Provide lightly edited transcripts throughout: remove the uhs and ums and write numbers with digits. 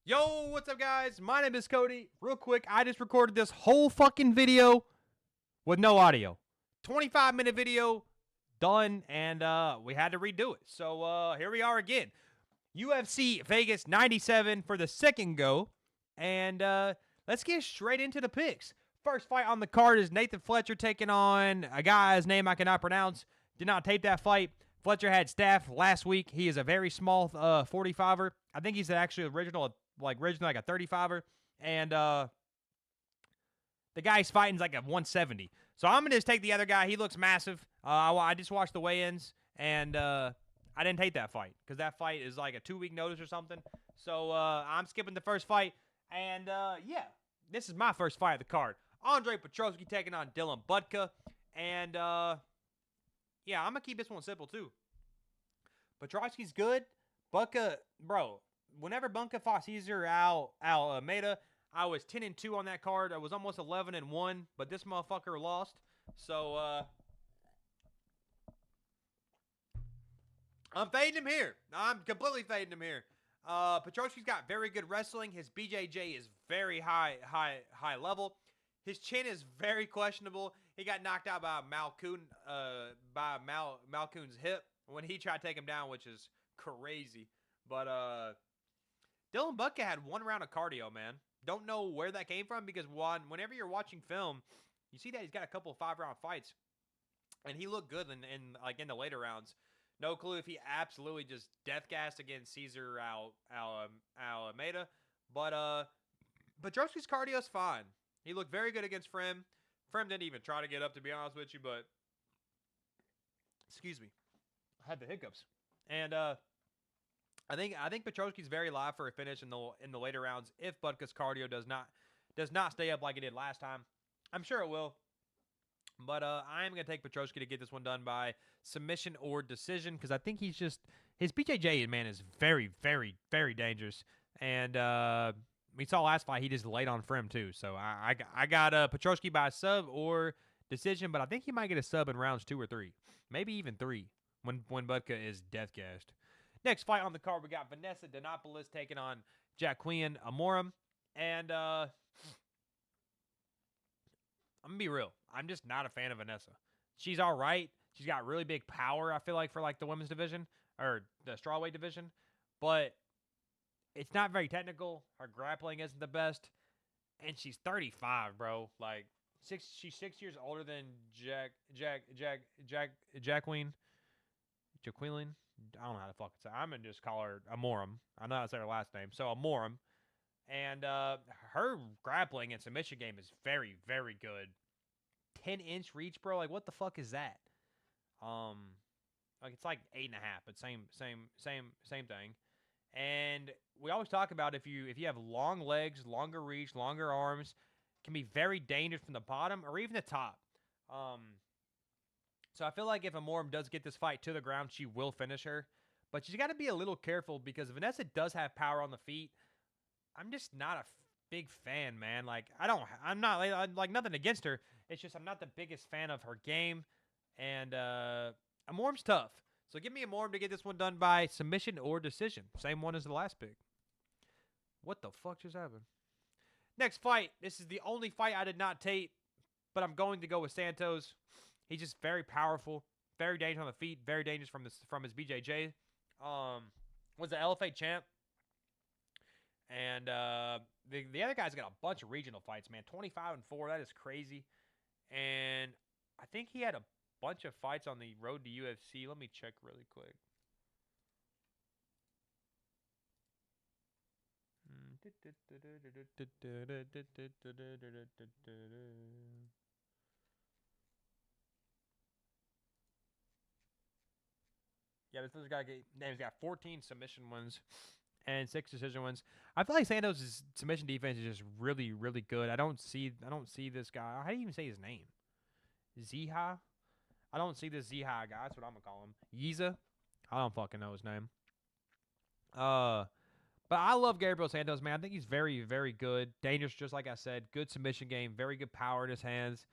Yo, what's up, guys? My name is Cody. Real quick, I just recorded this whole fucking video with no audio. 25-minute video, done, and we had to redo it. So here we are again. UFC Vegas 97 for the second go. And let's get straight into the picks. First fight on the card is Nathan Fletcher taking on a guy's name I cannot pronounce. Did not tape that fight. Fletcher had staph last week. He is a very small 45er. I think he's actually originally like a 35er. And the guy he's fighting is like a 170. So I'm going to just take the other guy. He looks massive. I just watched the weigh-ins, and I didn't take that fight because that fight is like a 2-week notice or something. So I'm skipping the first fight. And yeah, this is my first fight of the card. Andre Petroski taking on Dylan Budka. And yeah, I'm going to keep this one simple too. Petroski's good. Budka, bro, whenever Budka fought Cesar Almeida, I was 10-2 on that card. I was almost 11-1, but this motherfucker lost. So I'm fading him here. I'm completely fading him here. Petroski's got very good wrestling. His BJJ is very high level. His chin is very questionable. He got knocked out by Malcoon's hip when he tried to take him down, which is crazy. But Dylan Budka had 1 round of cardio, man. Don't know where that came from because whenever you're watching film, you see that he's got a couple of 5-round fights, and he looked good in the later rounds. No clue if he absolutely just death gassed against Cesar Almeida, but Petroski's cardio is fine. He looked very good against Frem. Frem didn't even try to get up, to be honest with you, but excuse me, I had the hiccups, and I think Petroski's very live for a finish in the later rounds if Budka's cardio does not stay up like it did last time. I'm sure it will. But I am going to take Petroski to get this one done by submission or decision because I think his BJJ, man, is very, very, very dangerous. And we saw last fight, he just laid on Frem too. So I got Petroski by sub or decision, but I think he might get a sub in rounds 2 or 3. Maybe even 3 when Budka is death gassed. Next fight on the card, we got Vanessa Demopoulos taking on Jaqueline Amorim. And I'm going to be real. I'm just not a fan of Vanessa. She's all right. She's got really big power, I feel like, for like the women's division or the strawweight division. But it's not very technical. Her grappling isn't the best. And she's 35, bro. Like, she's 6 years older than Jaqueline. Jaqueline? I don't know how to fucking say it. I'm going to just call her Amorim. I know how to say her last name. So, Amorim. And her grappling and submission game is very, very good. 10-inch reach, bro. Like, what the fuck is that? Like it's like 8.5, but same thing. And we always talk about if you have long legs, longer reach, longer arms, can be very dangerous from the bottom or even the top. So I feel like if Amorim does get this fight to the ground, she will finish her. But she's got to be a little careful because Vanessa does have power on the feet. I'm just not a big fan, man. Like I'm not like nothing against her. It's just I'm not the biggest fan of her game, and Amorim's tough. So give me Amorim to get this one done by submission or decision. Same one as the last pick. What the fuck just happened? Next fight. This is the only fight I did not tape, but I'm going to go with Santos. He's just very powerful, very dangerous on the feet, very dangerous from his BJJ. Was the LFA champ. And the other guy's got a bunch of regional fights, man. 25-4, that is crazy. And I think he had a bunch of fights on the road to UFC. Let me check really quick. Yeah, this guy he's got 14 submission wins and 6 decision wins. I feel like Santos' submission defense is just really, really good. I don't see this guy. How do you even say his name? Zygimantas? I don't see this Zygimantas guy. That's what I'm gonna call him. Yizha? I don't fucking know his name. But I love Gabriel Santos, man. I think he's very, very good. Dangerous, just like I said. Good submission game. Very good power in his hands.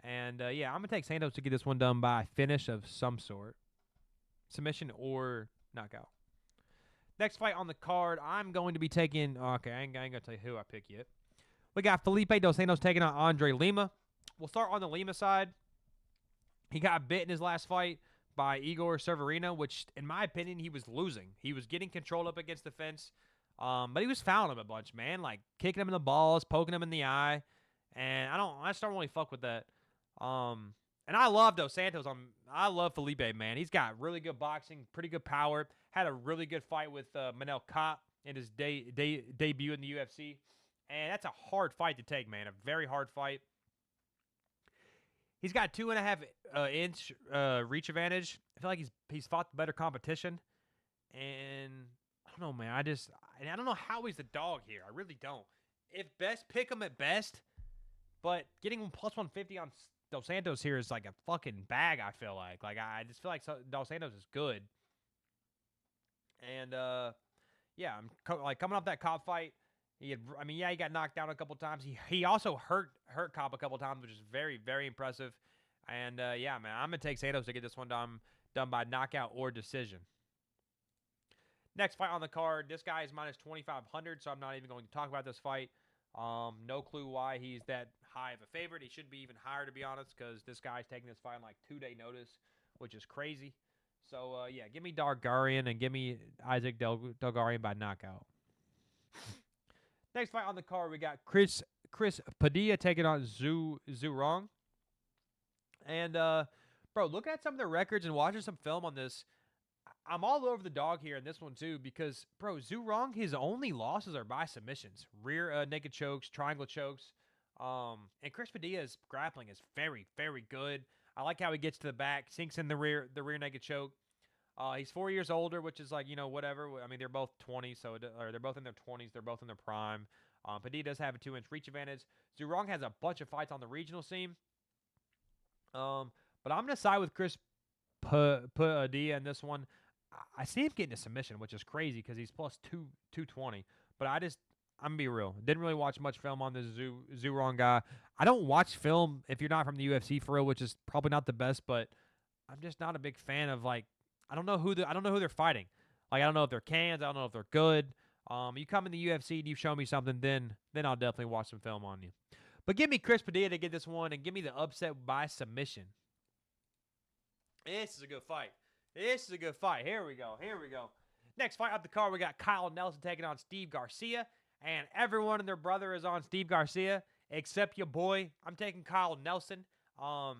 And yeah, I'm gonna take Santos to get this one done by finish of some sort. Submission or knockout. Next fight on the card, I'm going to be taking. Okay, I ain't going to tell you who I pick yet. We got Felipe Dos Santos taking on Andre Lima. We'll start on the Lima side. He got bit in his last fight by Igor Severino, which, in my opinion, he was losing. He was getting controlled up against the fence, but he was fouling him a bunch, man. Like, kicking him in the balls, poking him in the eye. And I just don't really fuck with that. And I love Dos Santos. I love Felipe, man. He's got really good boxing, pretty good power. Had a really good fight with Manel Kopp in his debut in the UFC. And that's a hard fight to take, man. A very hard fight. He's got 2.5 inch reach advantage. I feel like he's fought the better competition. And I don't know, man. I don't know how he's the dog here. I really don't. If best, pick him at best. But getting him plus 150 on Dos Santos here is like a fucking bag, I feel like. Like, I just feel like Dos Santos is good. And, yeah, I'm coming off that Cobb fight. He got knocked down a couple times. He also hurt Cobb a couple times, which is very, very impressive. And, yeah, man, I'm going to take Santos to get this one done by knockout or decision. Next fight on the card, this guy is minus 2,500, so I'm not even going to talk about this fight. No clue why he's that high of a favorite. He should be even higher, to be honest, because this guy's taking this fight on like 2-day notice, which is crazy. So, yeah, give me Dulgarian and give me Isaac Dulgarian by knockout. Next fight on the card, we got Chris Padilla taking on Zhu Rong. And, bro, looking at some of the records and watching some film on this, I'm all over the dog here in this one, too, because, bro, Zhu Rong, his only losses are by submissions. Rear naked chokes, triangle chokes. And Chris Padilla's grappling is very, very good. I like how he gets to the back, sinks in the rear naked choke. He's 4 years older, which is like, whatever. I mean, they're both 20, or they're both in their 20s. They're both in their prime. Padilla does have a 2-inch reach advantage. Zhu Rong has a bunch of fights on the regional scene. But I'm going to side with Chris Padilla in this one. I see him getting a submission, which is crazy because he's plus 220. But I'm going to be real. Didn't really watch much film on this Zhu Rong guy. I don't watch film if you're not from the UFC for real, which is probably not the best, but I'm just not a big fan of, like, I don't know who they're fighting. Like, I don't know if they're cans. I don't know if they're good. You come in the UFC and you show me something, then I'll definitely watch some film on you. But give me Chris Padilla to get this one and give me the upset by submission. This is a good fight. Here we go. Next fight up the card, we got Kyle Nelson taking on Steve Garcia. And everyone and their brother is on Steve Garcia, except your boy. I'm taking Kyle Nelson. I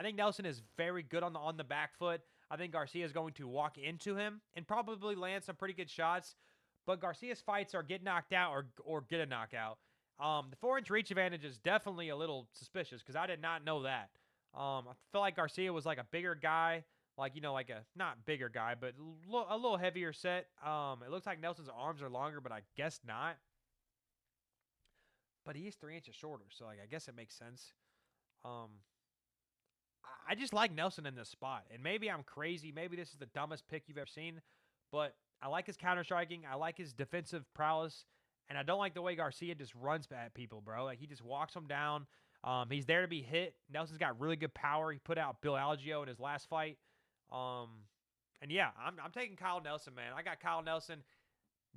think Nelson is very good on the back foot. I think Garcia is going to walk into him and probably land some pretty good shots. But Garcia's fights are get knocked out or get a knockout. The 4-inch reach advantage is definitely a little suspicious because I did not know that. I feel like Garcia was like a bigger guy. Like a not bigger guy, but a little heavier set. It looks like Nelson's arms are longer, but I guess not. But he is 3 inches shorter, so I guess it makes sense. I just like Nelson in this spot, and maybe I'm crazy. Maybe this is the dumbest pick you've ever seen, but I like his counter striking. I like his defensive prowess, and I don't like the way Garcia just runs at people, bro. Like he just walks them down. He's there to be hit. Nelson's got really good power. He put out Bill Algeo in his last fight. And yeah, I'm taking Kyle Nelson, man. I got Kyle Nelson,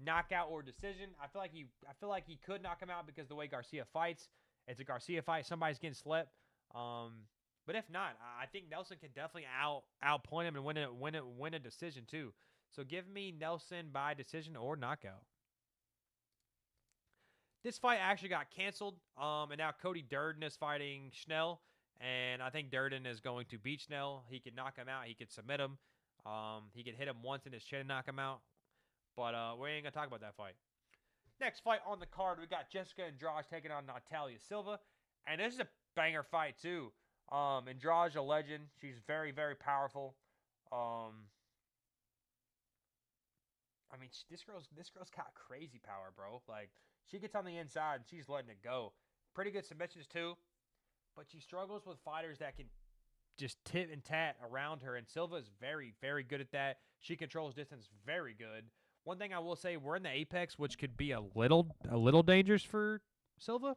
knockout or decision. I feel like he could knock him out because the way Garcia fights, it's a Garcia fight. Somebody's getting slept. But if not, I think Nelson can definitely outpoint him and win a decision too. So give me Nelson by decision or knockout. This fight actually got canceled. And now Cody Durden is fighting Schnell. And I think Durden is going to beat Schnell. He could knock him out. He could submit him. He could hit him once in his chin and knock him out. But we ain't going to talk about that fight. Next fight on the card, we got Jessica Andrade taking on Natalia Silva. And this is a banger fight, too. Andrade's a legend. She's very, very powerful. I mean, this girl's got crazy power, bro. Like, she gets on the inside and she's letting it go. Pretty good submissions, too. But she struggles with fighters that can just tit and tat around her. And Silva is very, very good at that. She controls distance very good. One thing I will say, we're in the apex, which could be a little dangerous for Silva.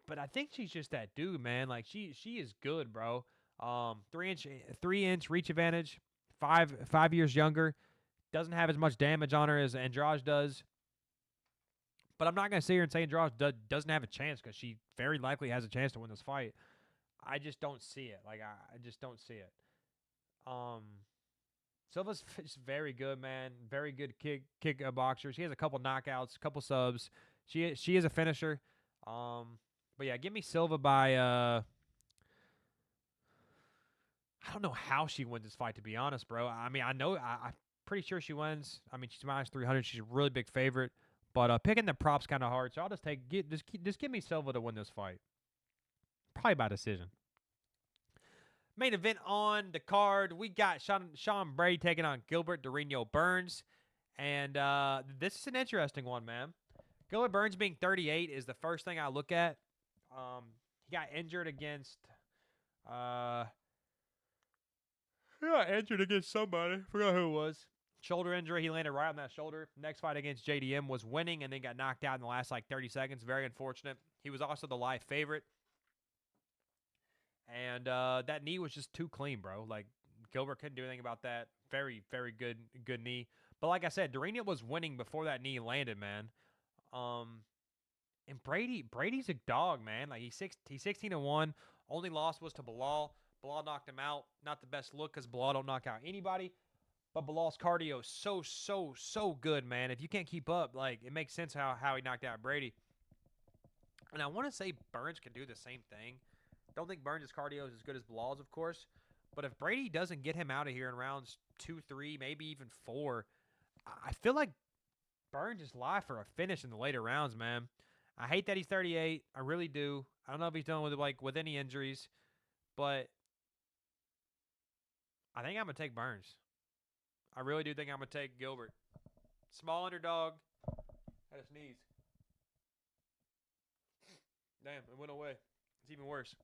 But I think she's just that dude, man. Like, she is good, bro. 3-inch reach advantage. 5 years younger. doesn't have as much damage on her as Andrade does. But I'm not going to sit here and say Andrade doesn't have a chance because she very likely has a chance to win this fight. I just don't see it. Like, I just don't see it. Silva's just very good, man. Very good kick boxer. She has a couple knockouts, a couple subs. She is a finisher. But yeah, give me Silva by I don't know how she wins this fight, to be honest, bro. I mean, I'm pretty sure she wins. I mean, she's minus 300. She's a really big favorite. But picking the props kind of hard, so I'll just give me Silva to win this fight. Probably by decision. Main event on the card, we got Sean Brady taking on Gilbert Durden Burns. And this is an interesting one, man. Gilbert Burns being 38 is the first thing I look at. He got injured against somebody. Forgot who it was. Shoulder injury. He landed right on that shoulder. Next fight against JDM was winning and then got knocked out in the last 30 seconds. Very unfortunate. He was also the live favorite. And that knee was just too clean, bro. Like, Gilbert couldn't do anything about that. Very, very good knee. But like I said, Durden was winning before that knee landed, man. And Brady's a dog, man. Like, he's 16-1. Only loss was to Bilal. Bilal knocked him out. Not the best look because Bilal don't knock out anybody. But Bilal's cardio is so good, man. If you can't keep up, like, it makes sense how he knocked out Brady. And I want to say Burns can do the same thing. Don't think Burns' cardio is as good as Bilal's, of course. But if Brady doesn't get him out of here in rounds 2, 3, maybe even 4, I feel like Burns is live for a finish in the later rounds, man. I hate that he's 38. I really do. I don't know if he's dealing with any injuries, but I think I'm gonna take Burns. I really do think I'm gonna take Gilbert. Small underdog. Had a sneeze. Damn, it went away. It's even worse.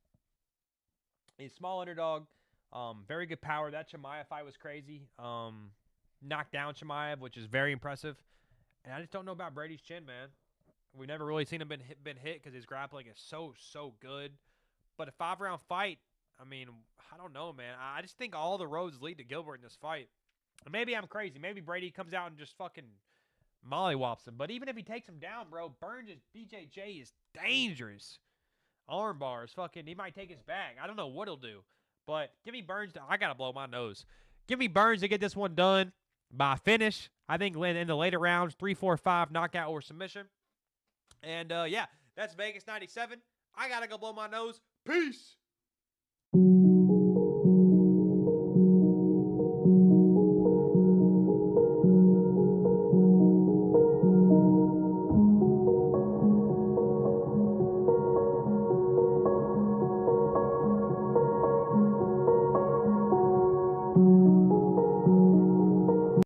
He's small underdog. Very good power. That Chimaev fight was crazy. Knocked down Chimaev, which is very impressive. And I just don't know about Brady's chin, man. We've never really seen him been hit because his grappling is so good. But a 5-round fight, I mean, I don't know, man. I just think all the roads lead to Gilbert in this fight. And maybe I'm crazy. Maybe Brady comes out and just fucking mollywops him. But even if he takes him down, bro, Burns' BJJ is dangerous. Arm bars, fucking, he might take his back. I don't know what he'll do. But give me Burns. I got to blow my nose. Give me Burns to get this one done by finish. I think in the later rounds, 3, 4, 5, knockout or submission. And, yeah, that's Vegas 97. I got to go blow my nose. Peace.